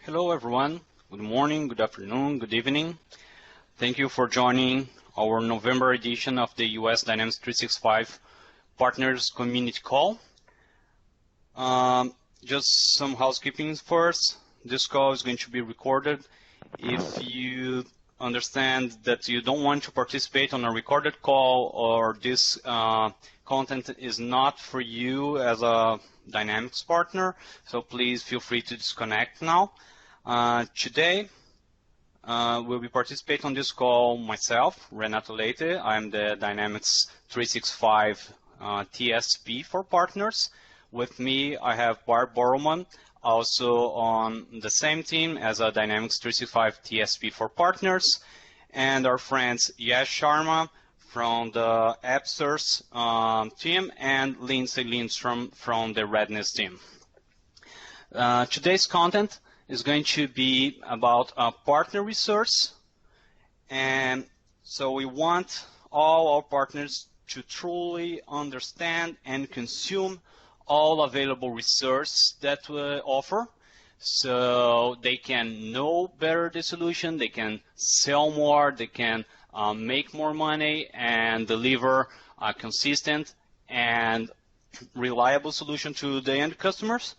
Hello everyone. Good morning, good afternoon, good evening. Thank you for joining our November edition of the US Dynamics 365 Partners Community Call. Just some housekeeping first. This call is going to be recorded. If you understand that you don't want to participate on a recorded call or this content is not for you as a Dynamics partner, so please feel free to disconnect now. Today, will be participating on this call myself, Renato Leite. I'm the Dynamics 365 TSP for partners. With me, I have Barb Borrowman, also on the same team as a Dynamics 365 TSP for partners, and our friends Yash Sharma from the AppSource team and Lindsay Lindstrom from the Readiness team. Today's content is going to be about partner resource, and so we want all our partners to truly understand and consume all available resources that we offer, so they can know better the solution, they can sell more, they can make more money and deliver a consistent and reliable solution to the end customers.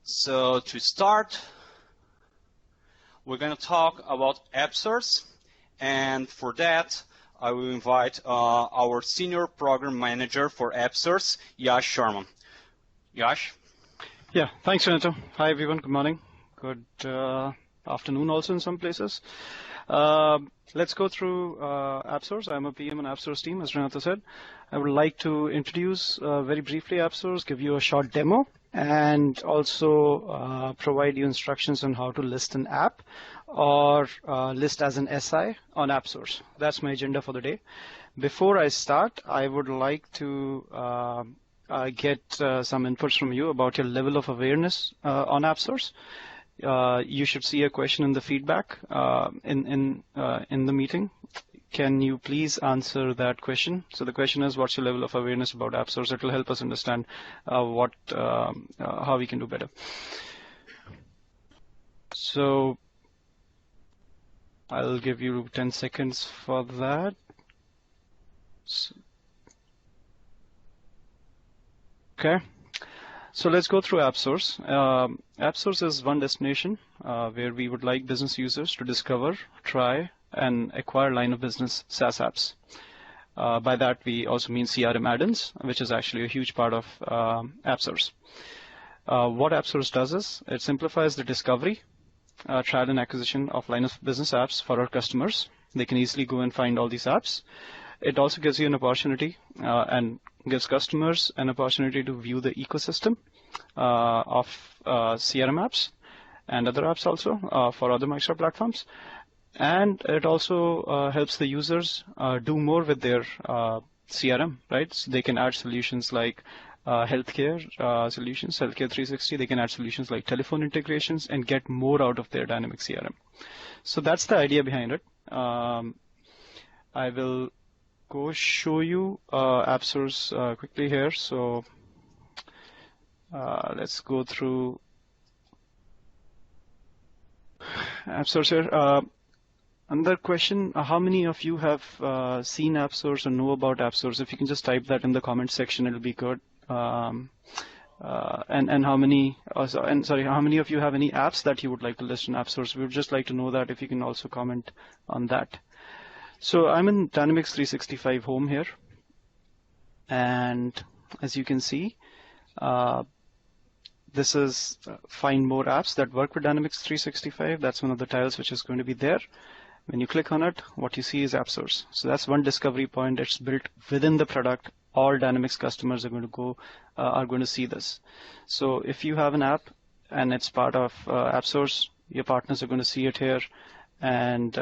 So to start, we're going to talk about AppSource, and for that, I will invite our Senior Program Manager for AppSource, Yash Sharma. Yash? Yeah, thanks, Renato. Hi, everyone. Good morning. Good afternoon also in some places. Let's go through AppSource. I'm a PM on AppSource team, as Renato said. I would like to introduce very briefly AppSource, give you a short demo, and also provide you instructions on how to list an app or list as an SI on AppSource. That's my agenda for the day. Before I start, I would like to get some inputs from you about your level of awareness on AppSource. You should see a question in the feedback in the meeting. Can you please answer that question? So the question is, what's your level of awareness about AppSource? It will help us understand how we can do better. So I'll give you 10 seconds for that. Okay. So let's go through AppSource. AppSource is one destination where we would like business users to discover, try, and acquire line of business SaaS apps. By that, we also mean CRM add-ins, which is actually a huge part of AppSource. What AppSource does is it simplifies the discovery, trial, and acquisition of line of business apps for our customers. They can easily go and find all these apps. It also gives you an opportunity and gives customers an opportunity to view the ecosystem of CRM apps and other apps also for other Microsoft platforms. And it also helps the users do more with their CRM, right? So they can add solutions like healthcare solutions, Healthcare 360. They can add solutions like telephone integrations and get more out of their dynamic CRM. So that's the idea behind it. I will go show you AppSource quickly here. So let's go through AppSource here. Another question, how many of you have seen AppSource or know about AppSource? If you can just type that in the comment section, it'll be good. And how many how many of you have any apps that you would like to list in AppSource? We would just like to know that, if you can also comment on that. So I'm in Dynamics 365 Home here, and as you can see, this is find more apps that work with Dynamics 365. That's one of the tiles which is going to be there. When you click on it, what you see is AppSource. So that's one discovery point that's built within the product. All Dynamics customers are going to see this. So if you have an app and it's part of AppSource, your partners are going to see it here, and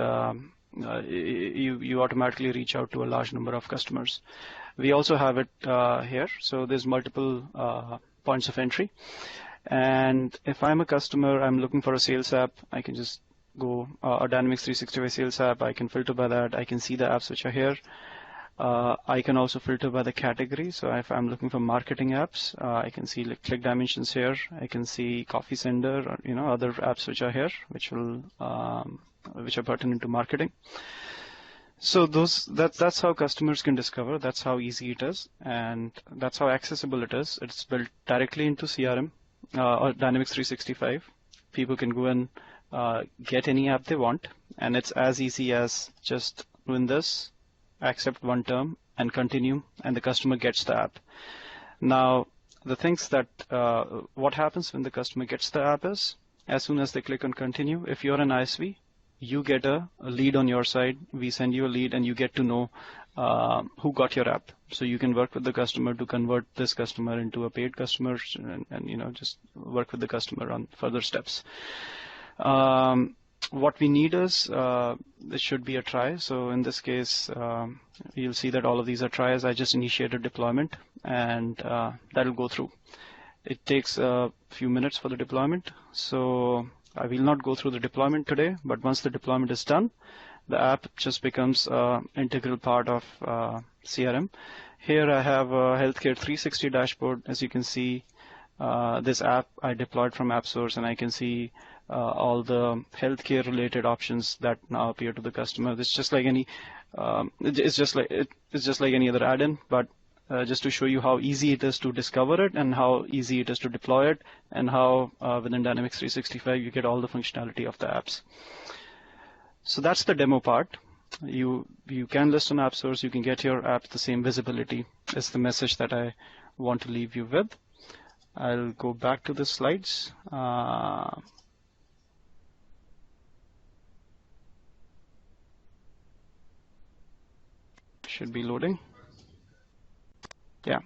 you automatically reach out to a large number of customers. We also have it here. So there's multiple points of entry. And if I'm a customer, I'm looking for a sales app, I can just go a Dynamics 365 sales app. I can filter by that. I can see the apps which are here. I can also filter by the category. So if I'm looking for marketing apps, I can see like click dimensions here. I can see Coffee Sender, or other apps which are here, which are pertinent to marketing. So that's how customers can discover. That's how easy it is, and that's how accessible it is. It's built directly into CRM or Dynamics 365. People can go and get any app they want, and it's as easy as just doing this, accept one term, and continue, and the customer gets the app. Now, the things that what happens when the customer gets the app is, as soon as they click on continue, if you're an ISV, you get a lead on your side. We send you a lead, and you get to know who got your app. So you can work with the customer to convert this customer into a paid customer, and just work with the customer on further steps. What we need is this should be a try. So in this case, you'll see that all of these are tries. I just initiated deployment, and that'll go through. It takes a few minutes for the deployment. So I will not go through the deployment today, but once the deployment is done, the app just becomes an integral part of CRM. Here I have a Healthcare 360 dashboard. As you can see, this app I deployed from AppSource, and I can see all the healthcare related options that now appear to the customer. It's just like any any other add-in, but just to show you how easy it is to discover it and how easy it is to deploy it, and how within Dynamics 365 you get all the functionality of the apps. So that's the demo part. You can list on AppSource, you can get your app the same visibility. Is the message that I want to leave you with. I'll go back to the slides. Should be loading. Yeah.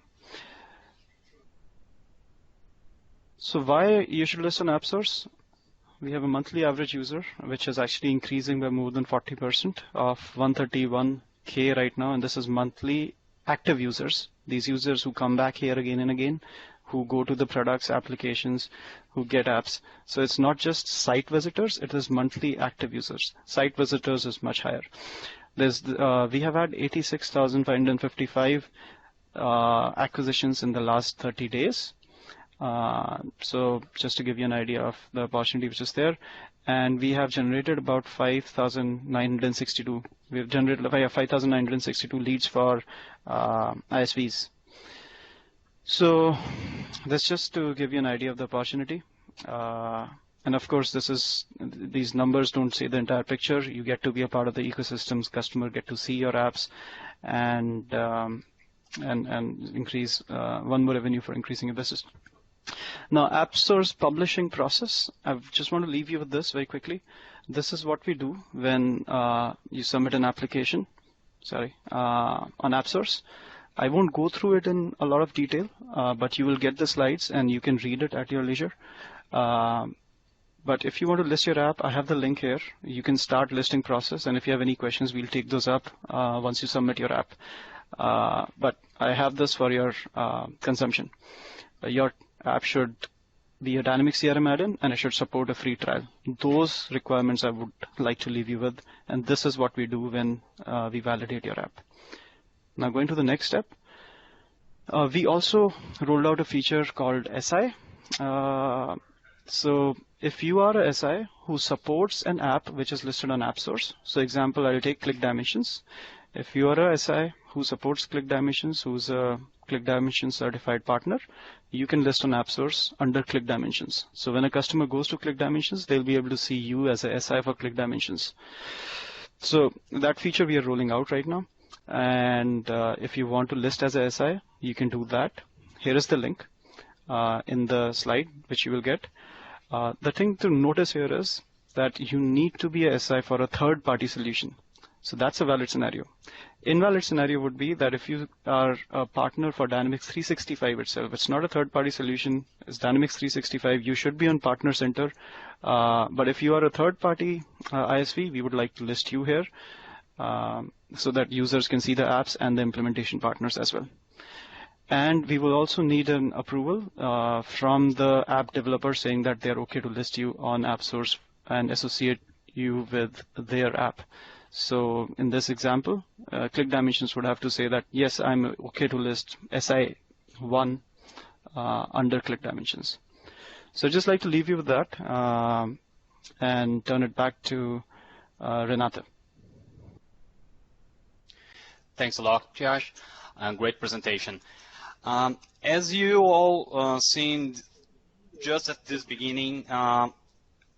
So why you should list on AppSource? We have a monthly average user, which is actually increasing by more than 40% of 131K right now, and this is monthly active users. These users who come back here again and again, who go to the products, applications, who get apps. So it's not just site visitors, it is monthly active users. Site visitors is much higher. We have had 86,555 acquisitions in the last 30 days. So just to give you an idea of the opportunity which is there, and we have generated about 5,962. We have generated 5,962 leads for ISVs. So that's just to give you an idea of the opportunity. And of course, these numbers don't say the entire picture. You get to be a part of the ecosystems. Customer get to see your apps, and increase one more revenue for increasing your business. Now, AppSource publishing process. I just want to leave you with this very quickly. This is what we do when you submit an application. On AppSource. I won't go through it in a lot of detail, but you will get the slides and you can read it at your leisure. But if you want to list your app, I have the link here. You can start listing process, and if you have any questions, we'll take those up once you submit your app. But I have this for your consumption. Your app should be a dynamic CRM add-in, and it should support a free trial. Those requirements I would like to leave you with, and this is what we do when we validate your app. Now going to the next step. We also rolled out a feature called SI. So if you are a SI who supports an app which is listed on AppSource, so example, I'll take Click Dimensions. If you are a SI who supports Click Dimensions, who's a Click Dimensions certified partner, you can list on AppSource under Click Dimensions. So when a customer goes to Click Dimensions, they'll be able to see you as a SI for Click Dimensions. So that feature we are rolling out right now. And if you want to list as a SI, you can do that. Here is the link in the slide, which you will get. The thing to notice here is that you need to be a SI for a third-party solution. So that's a valid scenario. Invalid scenario would be that if you are a partner for Dynamics 365 itself, it's not a third-party solution, it's Dynamics 365, you should be on Partner Center. But if you are a third-party ISV, we would like to list you here so that users can see the apps and the implementation partners as well. And we will also need an approval from the app developer saying that they're okay to list you on AppSource and associate you with their app. So in this example, click dimensions would have to say that, yes, I'm okay to list SI1 under click dimensions. So I'd just like to leave you with that and turn it back to Renata. Thanks a lot, Josh. Great presentation. As you all seen just at this beginning,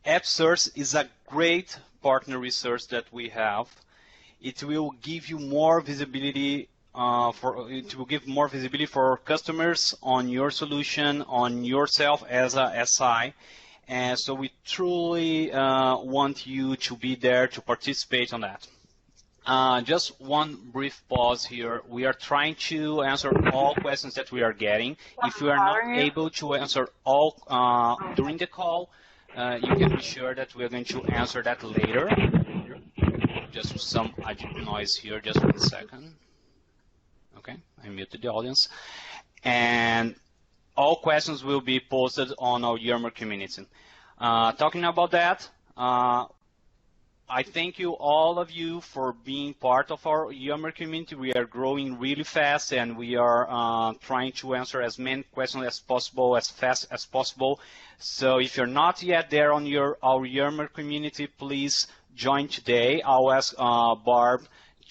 AppSource is a great partner resource that we have. It will give you more visibility for our customers on your solution, on yourself as a SI. And so we truly want you to be there to participate on that. Just one brief pause here. We are trying to answer all questions that we are getting. If we are not able to answer all during the call, you can be sure that we are going to answer that later. Just some noise here, just 1 second. Okay, I muted the audience. And all questions will be posted on our Yammer community. Talking about that, I thank you, all of you, for being part of our Yammer community. We are growing really fast, and we are trying to answer as many questions as possible, as fast as possible. So if you're not yet there on our Yammer community, please join today. I'll ask Barb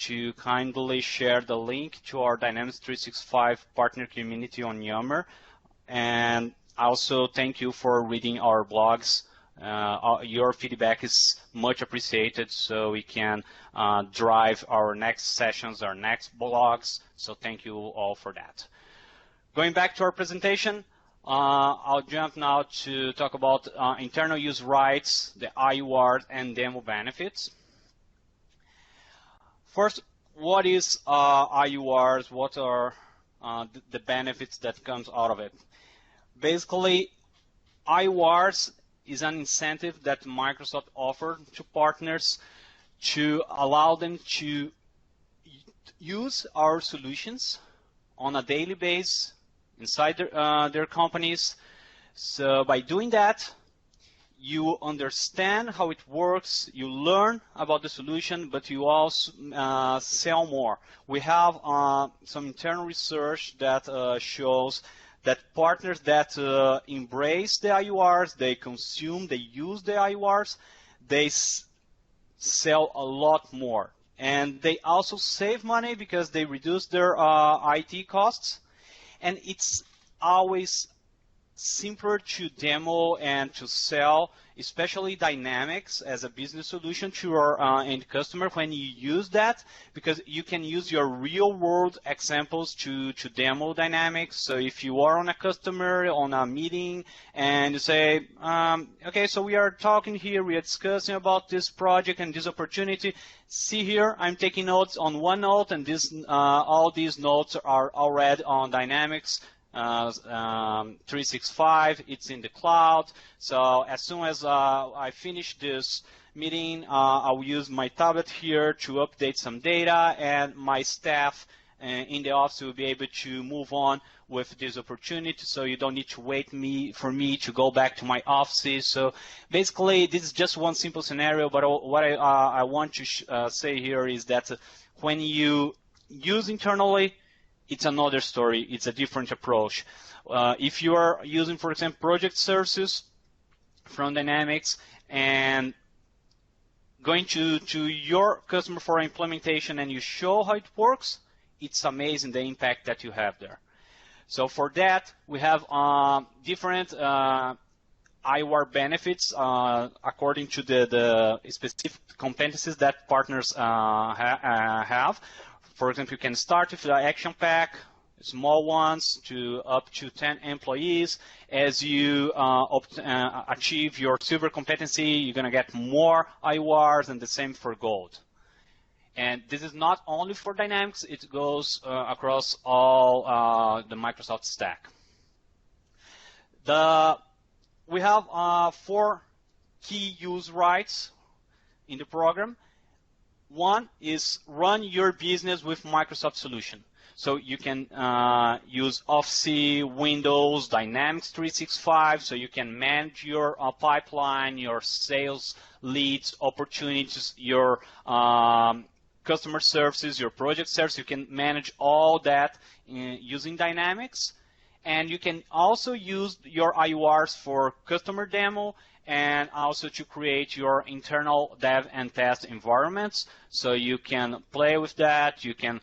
to kindly share the link to our Dynamics 365 partner community on Yammer. And also thank you for reading our blogs. Your feedback is much appreciated, so we can drive our next sessions, our next blogs. So thank you all for that. Going back to our presentation, I'll jump now to talk about internal use rights, the IWar, and demo benefits. First, what is IWars? What are the benefits that comes out of it? Basically, IWars is an incentive that Microsoft offered to partners to allow them to use our solutions on a daily basis inside their companies. So by doing that, you understand how it works, you learn about the solution, but you also sell more. We have some internal research that shows that partners that embrace the IWars, they consume, they use the IWars, they sell a lot more. And they also save money because they reduce their IT costs. And it's always simpler to demo and to sell, especially Dynamics as a business solution to our end customer when you use that, because you can use your real-world examples to demo Dynamics. So if you are on a customer, on a meeting, and you say, okay, so we are talking here, we are discussing about this project and this opportunity. See here, I'm taking notes on OneNote, and all these notes are already on Dynamics 365. It's in the cloud. So as soon as I finish this meeting, I'll use my tablet here to update some data, and my staff in the office will be able to move on with this opportunity. So you don't need to wait for me to go back to my offices. So basically, this is just one simple scenario. But what I want to say here is that when you use internally, it's another story. It's a different approach. If you are using, for example, project services from Dynamics and going to your customer for implementation and you show how it works, it's amazing the impact that you have there. So for that, we have different IWar benefits according to the specific competencies that partners have. For example, you can start with the action pack, small ones to up to 10 employees. As you achieve your silver competency, you're going to get more IWars, and the same for gold. And this is not only for Dynamics, it goes across all the Microsoft stack. We have 4 key use rights in the program. One is run your business with Microsoft solution. So you can use Office, Windows, Dynamics 365, so you can manage your pipeline, your sales leads, opportunities, your customer services, your project service. You can manage all that using Dynamics. And you can also use your IWars for customer demo and also to create your internal dev and test environments. So you can play with that. You can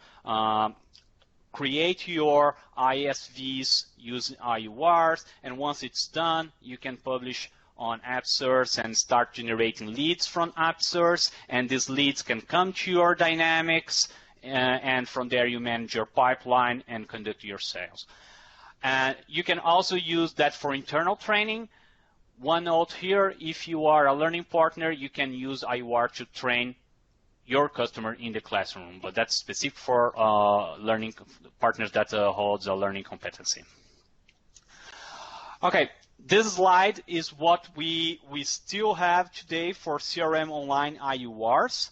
create your ISVs using IWars, and once it's done, you can publish on AppSource and start generating leads from AppSource, and these leads can come to your Dynamics, and from there you manage your pipeline and conduct your sales. You can also use that for internal training. One note here, if you are a learning partner, you can use IWar to train your customer in the classroom, but that's specific for learning partners that holds a learning competency. Okay, this slide is what we still have today for CRM Online IWars.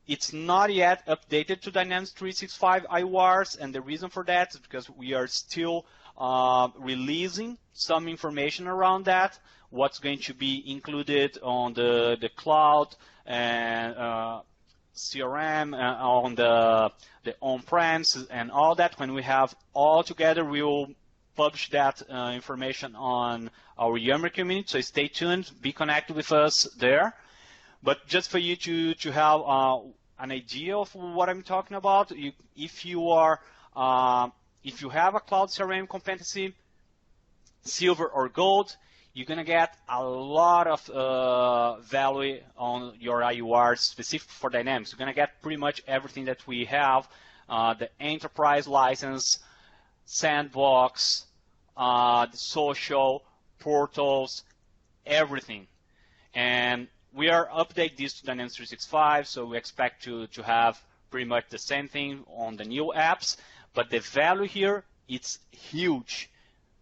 It's not yet updated to Dynamics 365 IWars, and the reason for that is because we are still releasing some information around that, what's going to be included on the cloud and CRM, on the on-premise and all that. When we have all together, we will publish that information on our Yammer community, so stay tuned, be connected with us there. But just for you to have an idea of what I'm talking about, if you have a cloud CRM competency, silver or gold, you're going to get a lot of value on your IWars specific for Dynamics. You're going to get pretty much everything that we have, the enterprise license, sandbox, the social, portals, everything. And we are updating this to Dynamics 365, so we expect to have pretty much the same thing on the new apps. But the value here, it's huge.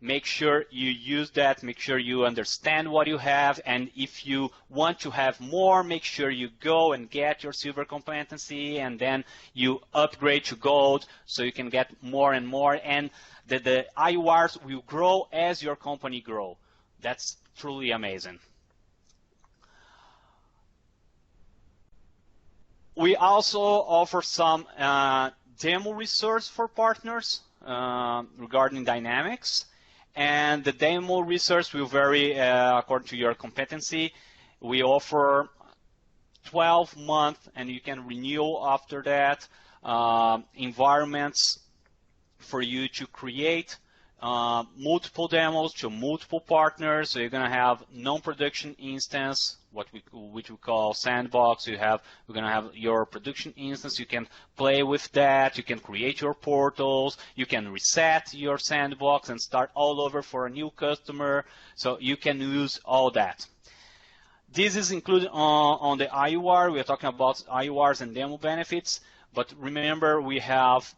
Make sure you use that, make sure you understand what you have, and if you want to have more, make sure you go and get your silver competency, and then you upgrade to gold so you can get more and more, and the IWars will grow as your company grows. That's truly amazing. We also offer some demo resource for partners regarding Dynamics. And the demo resource will vary according to your competency. We offer 12 months, and you can renew after that, environments for you to create multiple demos to multiple partners. So you're going to have non-production instance, which we call sandbox. We're going to have your production instance. You can play with that. You can create your portals. You can reset your sandbox and start all over for a new customer. So you can use all that. This is included on the IWar. We are talking about IWars and demo benefits. But remember, we have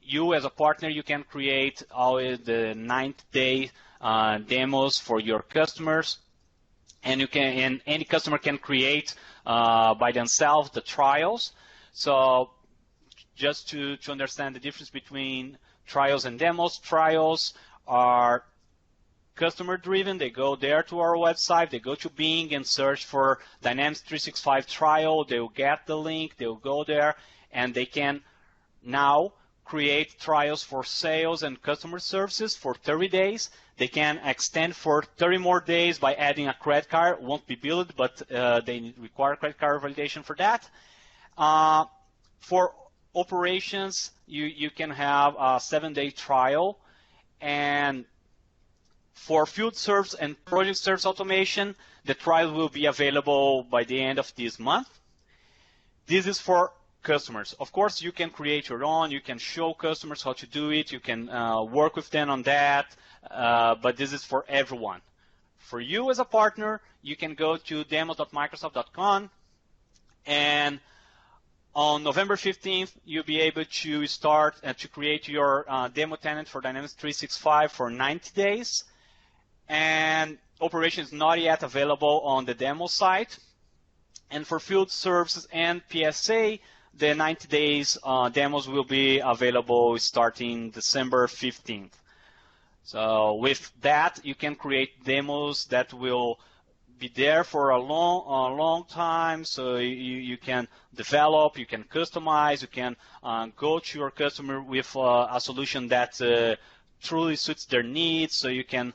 you as a partner, you can create always the 90-day demos for your customers, and any customer can create by themselves the trials. So just to understand the difference between trials and demos, trials are customer driven. They go there to our website, they go to Bing and search for Dynamics 365 trial. They will get the link, they will go there, and they can now create trials for sales and customer services for 30 days. They can extend for 30 more days by adding a credit card. Won't be billed, but they require credit card validation for that. For operations, you can have a 7-day trial. And for field service and project service automation, the trial will be available by the end of this month. This is for customers. Of course, you can create your own. You can show customers how to do it. You can work with them on that. But this is for everyone. For you as a partner, you can go to demo.microsoft.com, and on November 15th, you'll be able to start to create your demo tenant for Dynamics 365 for 90 days. And operation is not yet available on the demo site. And for field services and PSA, the 90 days demos will be available starting December 15th. So with that, you can create demos that will be there for a long time. So you can develop, you can customize, you can go to your customer with a solution that truly suits their needs. So you can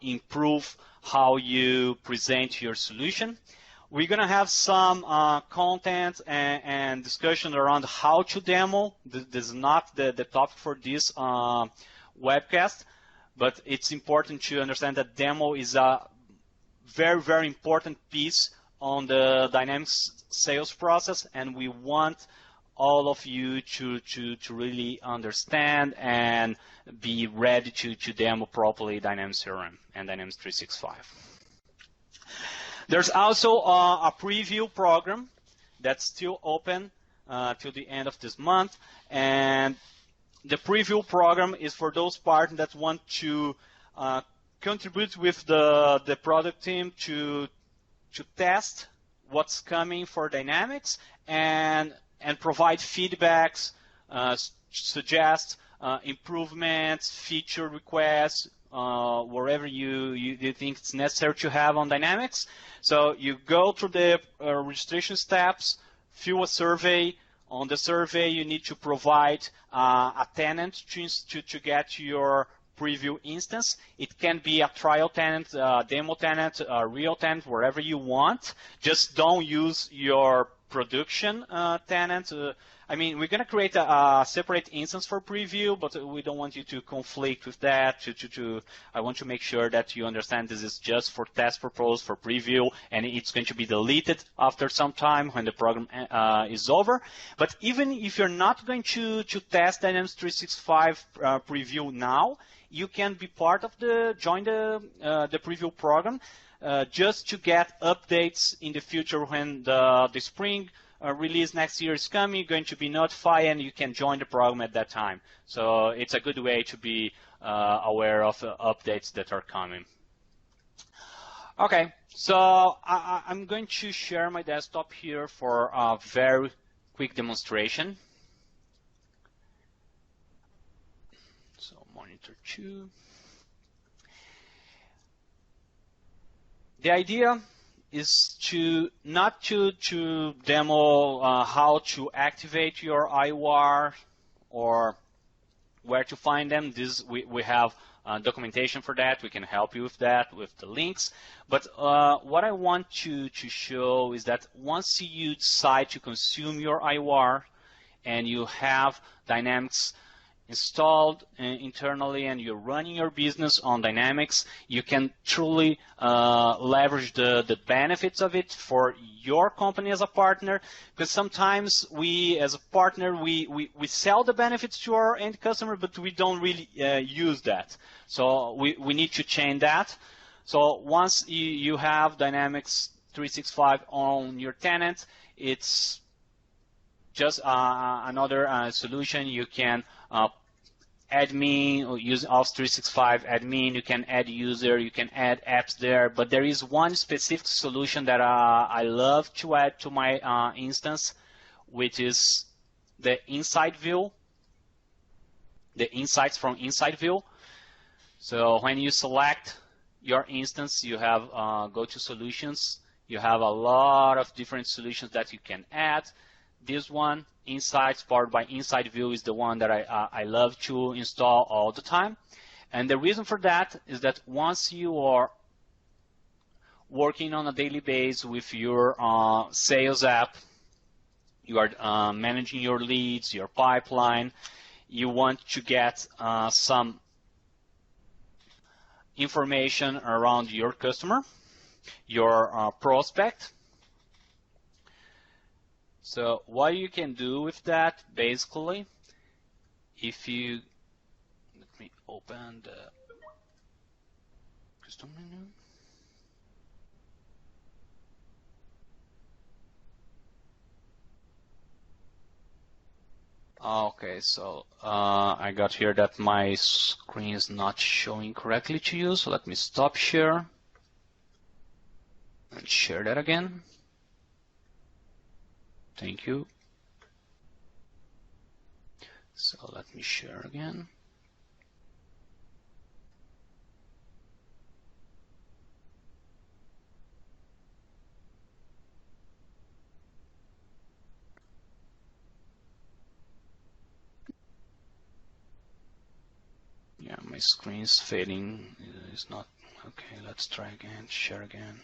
improve how you present your solution. We're going to have some content and discussion around how to demo. This is not the topic for this webcast, but it's important to understand that demo is a very important piece on the Dynamics sales process, and we want all of you to really understand and be ready to demo properly Dynamics CRM and Dynamics 365. There's also a preview program that's still open till the end of this month, and the preview program is for those partners that want to contribute with the product team to test what's coming for Dynamics and provide feedbacks, suggest improvements, feature requests, wherever you think it's necessary to have on Dynamics. So you go through the registration steps, fill a survey. On the survey, you need to provide a tenant to get your preview instance. It can be a trial tenant, demo tenant, a real tenant, wherever you want. Just don't use your production tenant. I mean, we're going to create a separate instance for preview, but we don't want you to conflict with that. I want to make sure that you understand this is just for test purpose, for preview, and it's going to be deleted after some time when the program is over. But even if you're not going to test Dynamics 365 preview now, you can be part of join the preview program just to get updates in the future when the spring release next year is coming. You're going to be notified and you can join the program at that time. So it's a good way to be aware of updates that are coming. Okay, so I'm going to share my desktop here for a very quick demonstration. So monitor 2. The idea is not to demo how to activate your IWar or where to find them. We have documentation for that. We can help you with that, with the links. But what I want to show is that once you decide to consume your IWar and you have Dynamics installed internally and you're running your business on Dynamics, you can truly leverage the benefits of it for your company as a partner, because sometimes we as a partner we sell the benefits to our end customer, but we don't really use that. So we need to change that. So once you have Dynamics 365 on your tenant, it's just another solution. You can admin or use Office 365 admin. You can add user. You can add apps there. But there is one specific solution that I love to add to my instance, which is the Inside View, the insights from Inside View. So when you select your instance, you have go to Solutions. You have a lot of different solutions that you can add. This one, Insights, powered by Inside View, is the one that I love to install all the time. And the reason for that is that once you are working on a daily basis with your sales app, you are managing your leads, your pipeline, you want to get some information around your customer, your prospect. So what you can do with that, basically, if you, let me open the custom menu. Okay, so I got here that my screen is not showing correctly to you, so let me stop share and share that again. Thank you. So let me share again. Yeah, my screen's fading. It's not okay. Let's try again. Share again.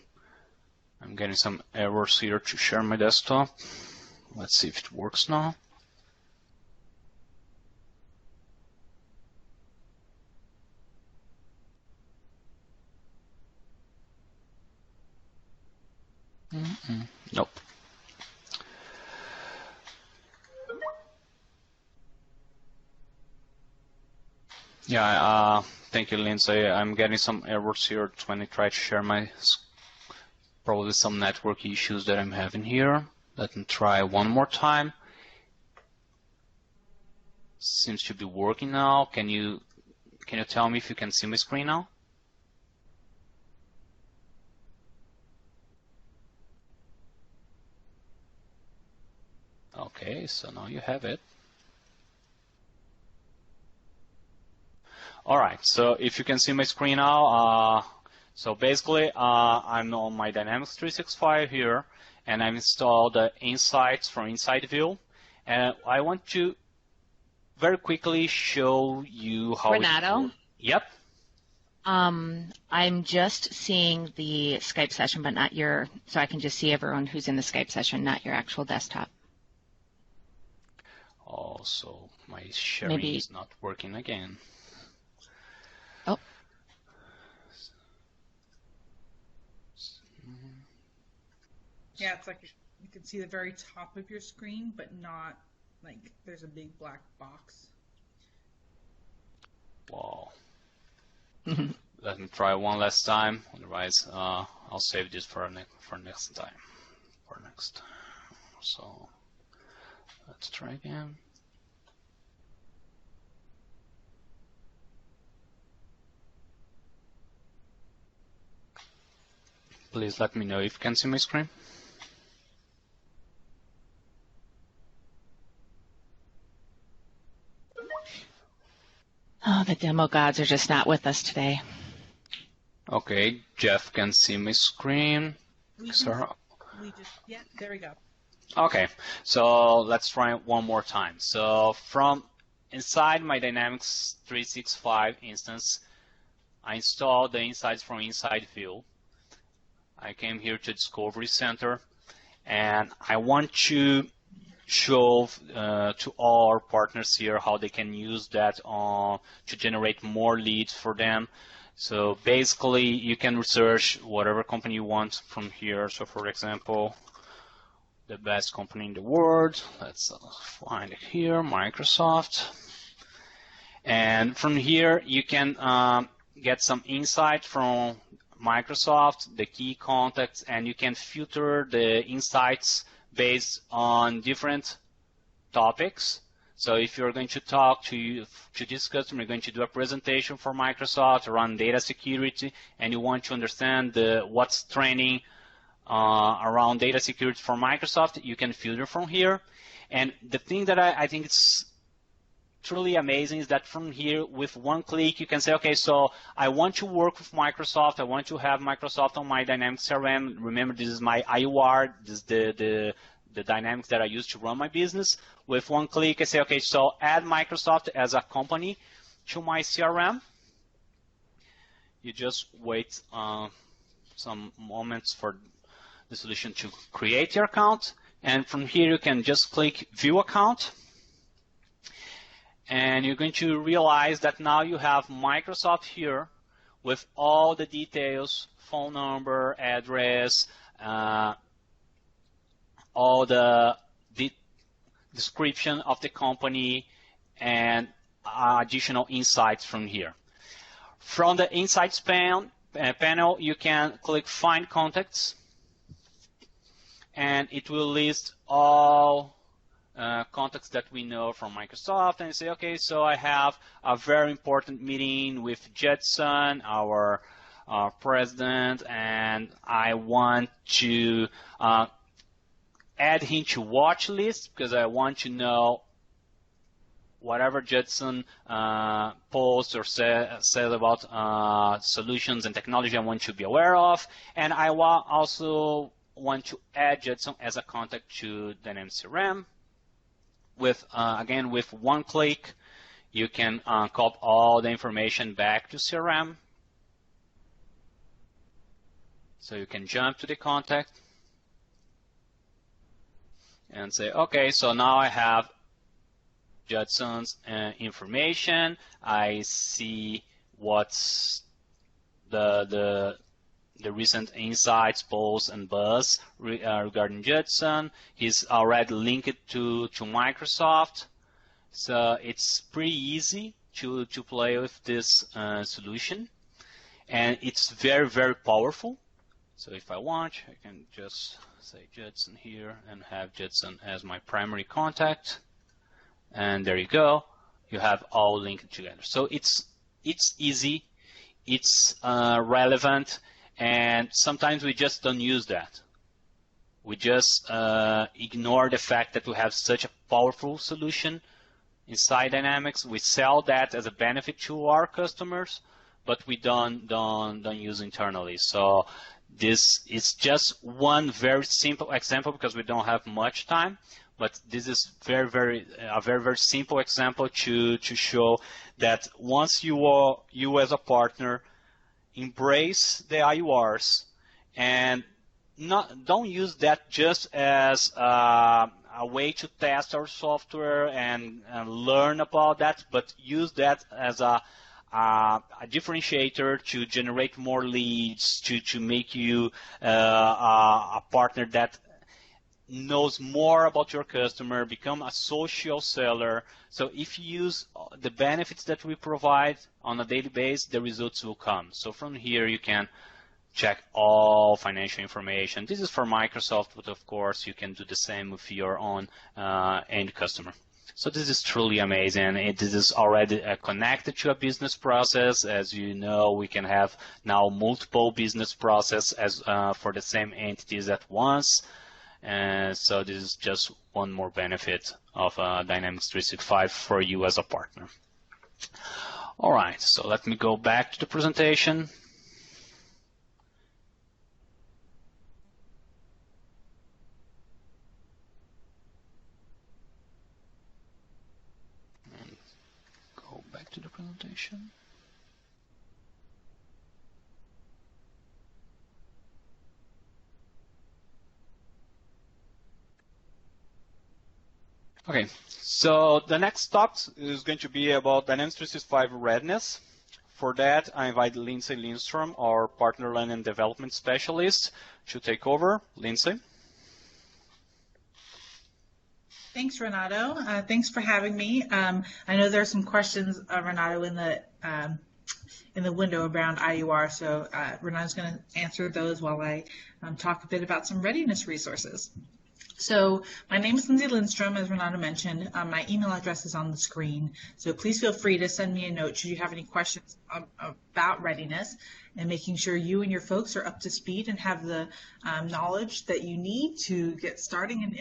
I'm getting some errors here to share my desktop. Let's see if it works now. Nope. Yeah, thank you, Lindsay. I'm getting some errors here when I try to share my, probably some network issues that I'm having here. Let me try one more time. Seems to be working now. Can you tell me if you can see my screen now? Okay, so now you have it. All right, so if you can see my screen now, so basically I'm on my Dynamics 365 here, and I've installed the Insights from Inside View, and I want to very quickly show you how Renato? it works. Yep. I'm just seeing the Skype session, but not your, so I can just see everyone who's in the Skype session, not your actual desktop. Oh, so my sharing is not working again. Oh. Yeah, it's like you can see the very top of your screen, but not like there's a big black box. Wow. Let me try one last time. Otherwise, I'll save this for next time. So let's try again. Please let me know if you can see my screen. Oh, the demo gods are just not with us today. Okay, Jeff can see my screen. Yeah, there we go. Okay, so let's try it one more time. So from inside my Dynamics 365 instance, I installed the Insights from Inside View. I came here to Discovery Center, and I want to show to all our partners here how they can use that to generate more leads for them. So basically, you can research whatever company you want from here. So for example, the best company in the world, let's find it here, Microsoft. And from here, you can get some insight from Microsoft, the key contacts, and you can filter the insights based on different topics. So if you're going to talk to this customer, you're going to do a presentation for Microsoft around data security, and you want to understand what's trending around data security for Microsoft, you can filter from here. And the thing that I think it's truly amazing is that from here, with one click, you can say, okay, so I want to work with Microsoft. I want to have Microsoft on my Dynamics CRM. Remember, this is my IWar. This is the Dynamics that I use to run my business. With one click, I say, okay, so add Microsoft as a company to my CRM. You just wait some moments for the solution to create your account. And from here, you can just click View Account. And you're going to realize that now you have Microsoft here with all the details, phone number, address, all the description of the company, and additional insights from here. From the Insights panel, you can click Find Contacts, and it will list all contacts that we know from Microsoft, and you say, okay, so I have a very important meeting with Judson, our president, and I want to add him to watch list because I want to know whatever Judson posts or says about solutions and technology I want to be aware of. And I also want to add Judson as a contact to Dynamics CRM. With again, with one click, you can copy all the information back to CRM. So you can jump to the contact and say, okay, so now I have Judson's information. I see what's the recent insights, posts, and buzz regarding Judson. He's already linked to Microsoft, so it's pretty easy to play with this solution, and it's very, very powerful. So if I want, I can just say Judson here and have Judson as my primary contact. And there you go. You have all linked together. So it's easy, it's relevant, and sometimes we just don't use that. We just ignore the fact that we have such a powerful solution inside Dynamics. We sell that as a benefit to our customers, but we don't use internally. So this is just one very simple example because we don't have much time. But this is a very, very simple example to show that once you as a partner embrace the IWars and don't use that just as a way to test our software and learn about that, but use that as a differentiator to generate more leads, to make you a partner that knows more about your customer, become a social seller. So if you use the benefits that we provide on a daily basis, the results will come. So from here you can check all financial information. This is for Microsoft, but of course you can do the same with your own end customer. So this is truly amazing. This is already connected to a business process. As you know, we can have now multiple business processes for the same entities at once. And so this is just one more benefit of Dynamics 365 for you as a partner. All right, so let me go back to the presentation. And go back to the presentation. Okay, so the next talk is going to be about Dynamics 365 readiness. For that, I invite Lindsay Lindstrom, our Partner Learning and Development Specialist, to take over. Lindsay. Thanks, Renato. Thanks for having me. I know there are some questions, Renato, in the window around IWar, so Renato's going to answer those while I talk a bit about some readiness resources. So my name is Lindsay Lindstrom, as Renato mentioned. My email address is on the screen, so please feel free to send me a note should you have any questions about readiness and making sure you and your folks are up to speed and have the knowledge that you need to get starting and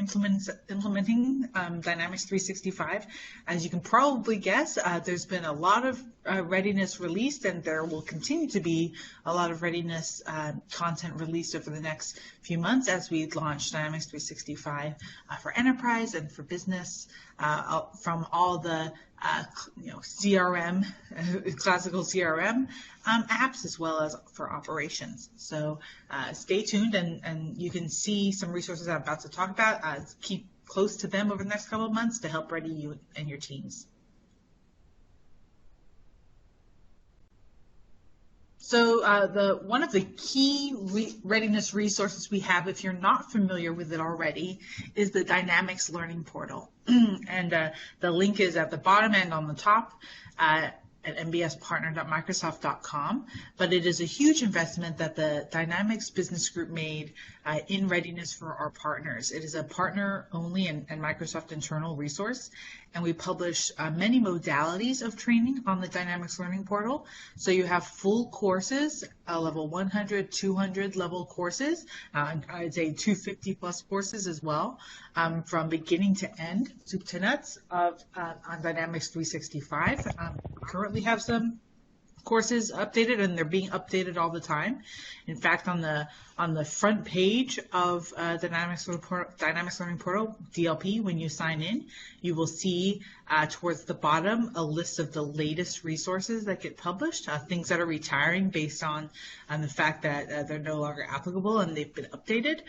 implementing Dynamics 365. As you can probably guess, there's been a lot of readiness released, and there will continue to be a lot of readiness content released over the next few months as we launch Dynamics 365 for enterprise and for business, from all the CRM, classical CRM apps, as well as for operations. So stay tuned, and you can see some resources I'm about to talk about. Keep close to them over the next couple of months to help ready you and your teams. So one of the key readiness resources we have, if you're not familiar with it already, is the Dynamics Learning Portal. And the link is at the bottom and on the top at mbspartner.microsoft.com. But it is a huge investment that the Dynamics Business Group made in readiness for our partners. It is a partner-only and Microsoft internal resource, and we publish many modalities of training on the Dynamics Learning Portal. So you have full courses, level 100, 200 level courses, I'd say 250 plus courses as well, from beginning to end, soup to nuts, on Dynamics 365. We currently have some courses updated, and they're being updated all the time. In fact, on the front page of Dynamics Learning Portal DLP, when you sign in, you will see towards the bottom a list of the latest resources that get published, things that are retiring based on the fact that they're no longer applicable and they've been updated,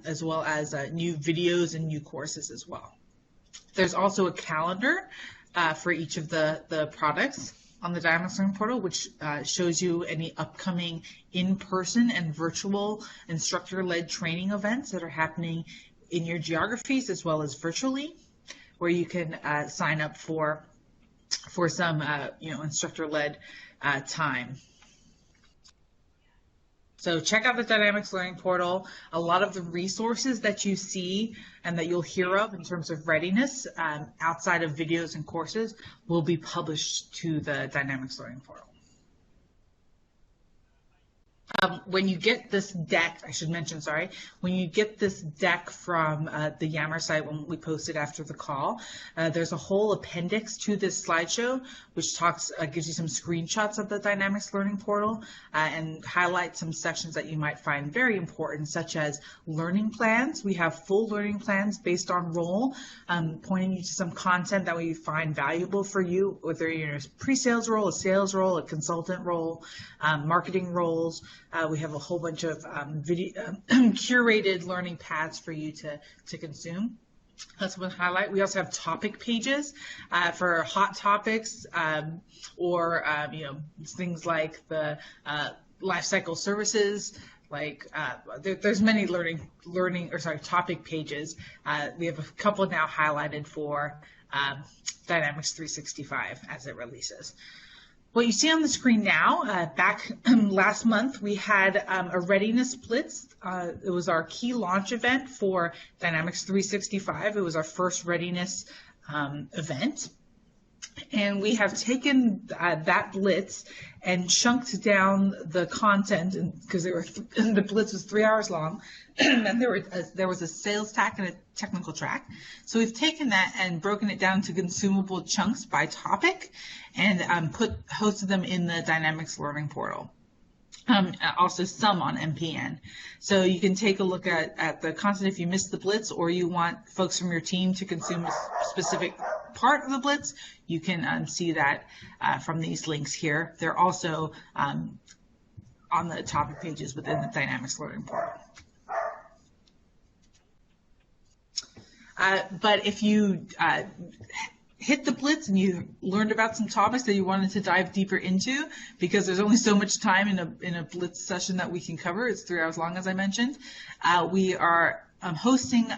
as well as new videos and new courses as well. There's also a calendar for each of the products on the Dynamics Learning Portal, which shows you any upcoming in-person and virtual instructor-led training events that are happening in your geographies as well as virtually, where you can sign up for some instructor-led time. So check out the Dynamics Learning Portal. A lot of the resources that you see and that you'll hear of in terms of readiness outside of videos and courses will be published to the Dynamics Learning Portal. When you get this deck, I should mention, sorry, when you get this deck from the IWar site when we post it after the call, there's a whole appendix to this slideshow which gives you some screenshots of the Dynamics Learning Portal and highlights some sections that you might find very important, such as learning plans. We have full learning plans based on role, pointing you to some content that we find valuable for you, whether you're in a pre-sales role, a sales role, a consultant role, marketing roles. We have a whole bunch of curated learning paths for you to consume. That's one highlight. We also have topic pages for hot topics or things like the life cycle services. Like there's many topic pages. We have a couple now highlighted for Dynamics 365 as it releases. What you see on the screen now, back last month, we had a readiness blitz. It was our key launch event for Dynamics 365. It was our first readiness event. And we have taken that blitz and chunked down the content, because the blitz was 3 hours long, and there was a sales track and a technical track. So we've taken that and broken it down to consumable chunks by topic, and hosted them in the Dynamics Learning Portal. Also some on MPN. So you can take a look at the content if you missed the blitz, or you want folks from your team to consume a specific part of the blitz. You can see that from these links here. They're also on the topic pages within the Dynamics Learning Portal. But if you hit the blitz and you learned about some topics that you wanted to dive deeper into, because there's only so much time in a blitz session that we can cover. It's 3 hours long, as I mentioned. We are hosting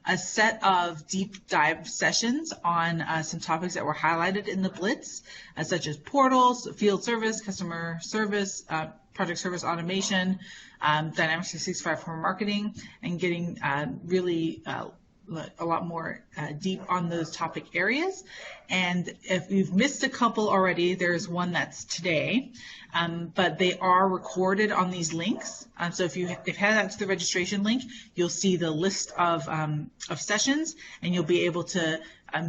a set of deep dive sessions on some topics that were highlighted in the blitz, such as portals, field service, customer service, project service automation, Dynamics 365 for marketing, and getting really a lot more deep on those topic areas. And if you've missed a couple already, there's one that's today, but they are recorded on these links. So if you head out to the registration link, you'll see the list of sessions, and you'll be able to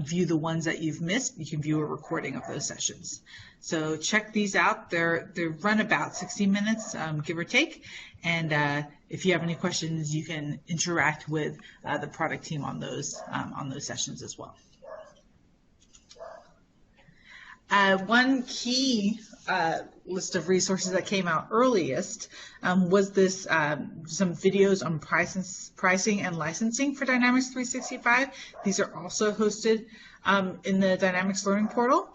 view the ones that you've missed. You can view a recording of those sessions. So check these out. They run about 60 minutes, give or take. And if you have any questions, you can interact with the product team on those sessions as well. One key list of resources that came out earliest was this some videos on pricing and licensing for Dynamics 365. These are also hosted in the Dynamics Learning Portal.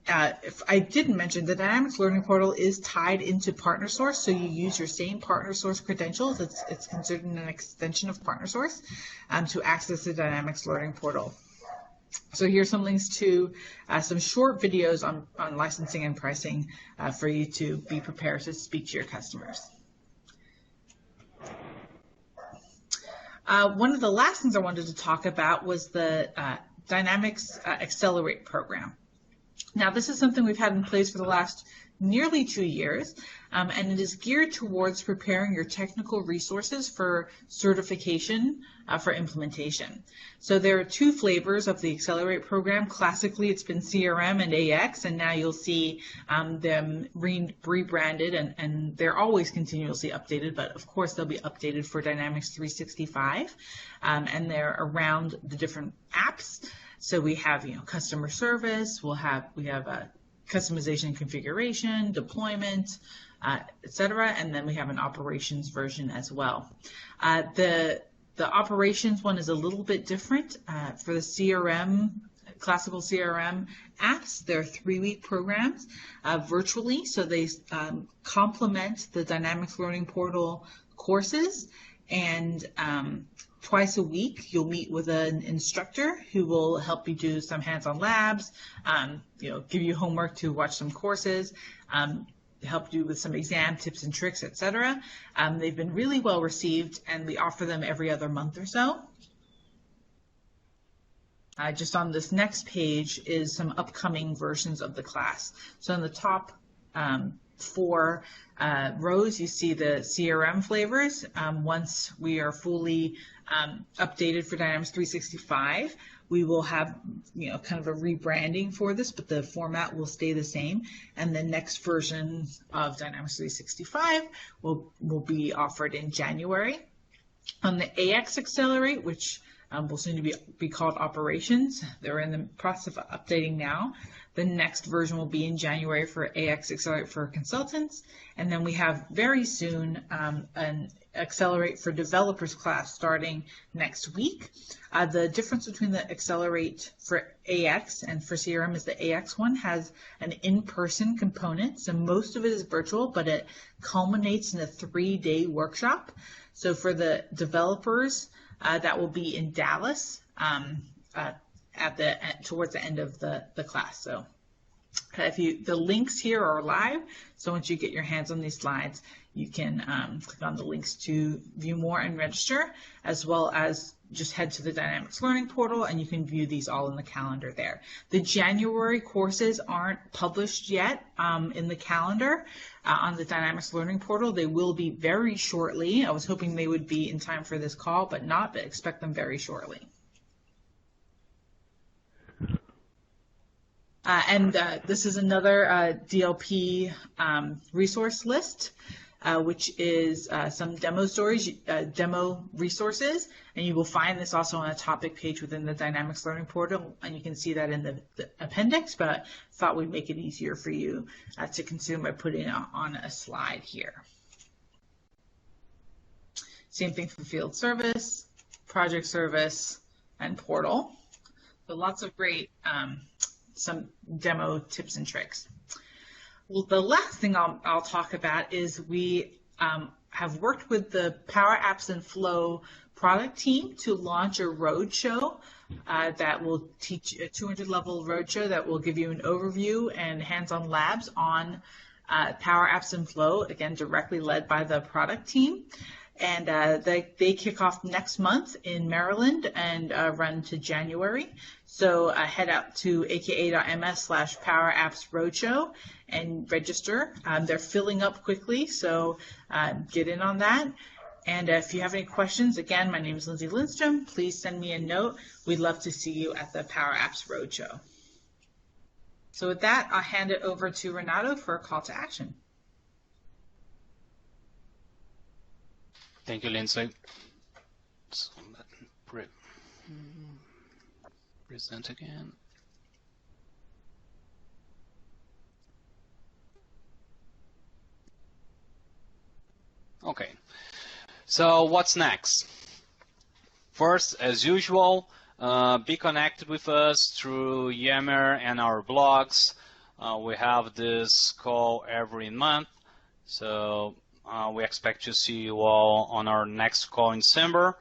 If I didn't mention, the Dynamics Learning Portal is tied into PartnerSource, so you use your same PartnerSource credentials. It's considered an extension of PartnerSource to access the Dynamics Learning Portal. So here's some links to some short videos on licensing and pricing for you to be prepared to speak to your customers. One of the last things I wanted to talk about was the Dynamics Accelerate program. Now, this is something we've had in place for the last nearly 2 years, and it is geared towards preparing your technical resources for certification for implementation. So there are 2 flavors of the Accelerate program. Classically, it's been CRM and AX, and now you'll see them rebranded, and they're always continuously updated, but of course they'll be updated for Dynamics 365, and they're around the different apps. So we have, customer service, we have customization and configuration, deployment, etc., and then we have an operations version as well. The operations one is a little bit different. For the CRM, classical CRM apps, they're 3-week programs virtually, so they complement the Dynamics Learning Portal courses, and twice a week you'll meet with an instructor who will help you do some hands-on labs, give you homework to watch some courses, help you with some exam tips and tricks, etc. They've been really well received, and we offer them every other month or so. Just on this next page is some upcoming versions of the class. So in the top 4 rows, you see the CRM flavors. Once we are fully updated for Dynamics 365, we will have kind of a rebranding for this, but the format will stay the same. And the next version of Dynamics 365 will be offered in January. On the AX Accelerate, which will soon to be called Operations, they're in the process of updating now. The next version will be in January for AX Accelerate for consultants, and then we have very soon an Accelerate for Developers class starting next week. The difference between the Accelerate for AX and for CRM is the AX one has an in-person component, so most of it is virtual, but it culminates in a 3-day workshop. So for the developers, that will be in Dallas towards the end of the class. So the links here are live, so once you get your hands on these slides, you can click on the links to view more and register, as well as just head to the Dynamics Learning Portal and you can view these all in the calendar there. The January courses aren't published yet in the calendar on the Dynamics Learning Portal. They will be very shortly. I was hoping they would be in time for this call, but not, but expect them very shortly. This is another DLP resource list, which is some demo resources, and you will find this also on a topic page within the Dynamics Learning Portal, and you can see that in the appendix, but thought we'd make it easier for you to consume by putting it on a slide here. Same thing for field service, project service, and portal. So lots of great some demo tips and tricks. Well, the last thing I'll talk about is we have worked with the PowerApps and Flow product team to launch a roadshow that will teach a 200-level roadshow that will give you an overview and hands-on labs on PowerApps and Flow, again, directly led by the product team. And they kick off next month in Maryland and run to January. So head out to aka.ms/PowerApps Roadshow and register. They're filling up quickly, so get in on that. And if you have any questions, again, my name is Lindsay Lindstrom. Please send me a note. We'd love to see you at the PowerApps Roadshow. So with that, I'll hand it over to Renato for a call to action. Thank you, Lindsay. So present again. Okay, so what's next? First, as usual, be connected with us through Yammer and our blogs. We have this call every month, so we expect to see you all on our next call in December.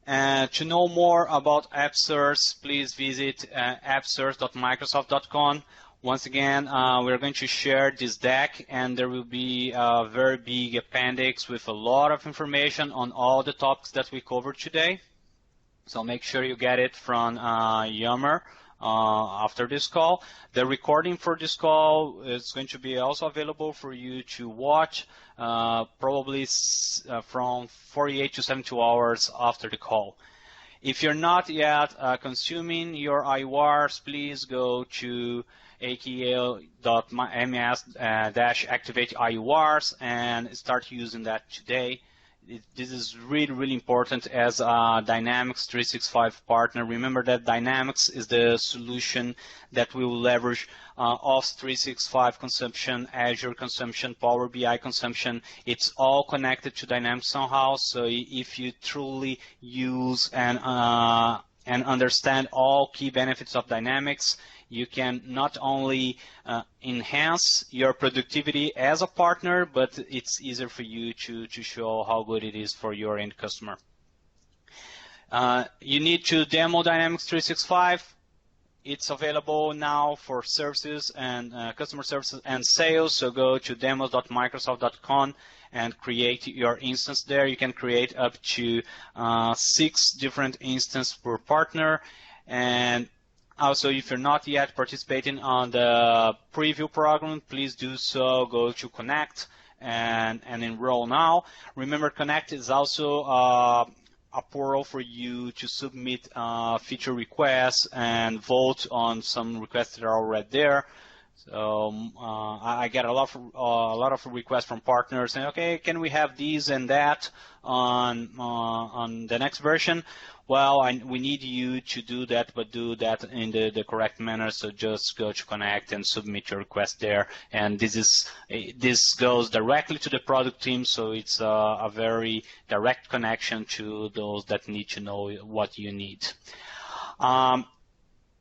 To know more about AppSource, please visit appsource.microsoft.com, Once again, we're going to share this deck, and there will be a very big appendix with a lot of information on all the topics that we covered today. So make sure you get it from IWar after this call. The recording for this call is going to be also available for you to watch probably from 48 to 72 hours after the call. If you're not yet consuming your IWars, please go to aka.ms-activate IWars and start using that today. This is really, really important as a Dynamics 365 partner. Remember that Dynamics is the solution that we will leverage Office 365 consumption, Azure consumption, Power BI consumption. It's all connected to Dynamics somehow. So if you truly use and understand all key benefits of Dynamics, you can not only enhance your productivity as a partner, but it's easier for you to show how good it is for your end customer. You need to demo Dynamics 365. It's available now for services and customer services and sales. So go to demos.microsoft.com and create your instance there. You can create up to 6 different instances per partner. And also, if you're not yet participating on the preview program, please do so. Go to Connect and enroll now. Remember, Connect is also a portal for you to submit feature requests and vote on some requests that are already there. So I get a lot of requests from partners saying, okay, can we have these and that on the next version? Well, we need you to do that, but do that in the correct manner. So just go to Connect and submit your request there. And this goes directly to the product team, so it's a very direct connection to those that need to know what you need.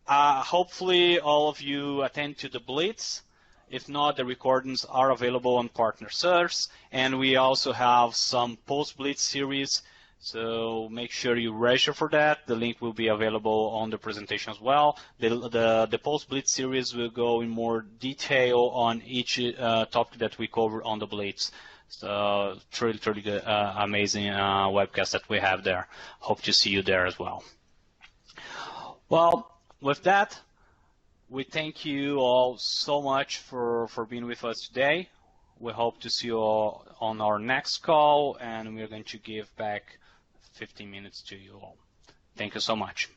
Hopefully, all of you attend to the Blitz. If not, the recordings are available on Partner Serves, and we also have some post-Blitz series. So make sure you register for that. The link will be available on the presentation as well. The post-Blitz series will go in more detail on each topic that we cover on the Blitz. So truly good, amazing webcast that we have there. Hope to see you there as well. Well, with that, we thank you all so much for being with us today. We hope to see you all on our next call, and we're going to give back 15 minutes to you all. Thank you so much.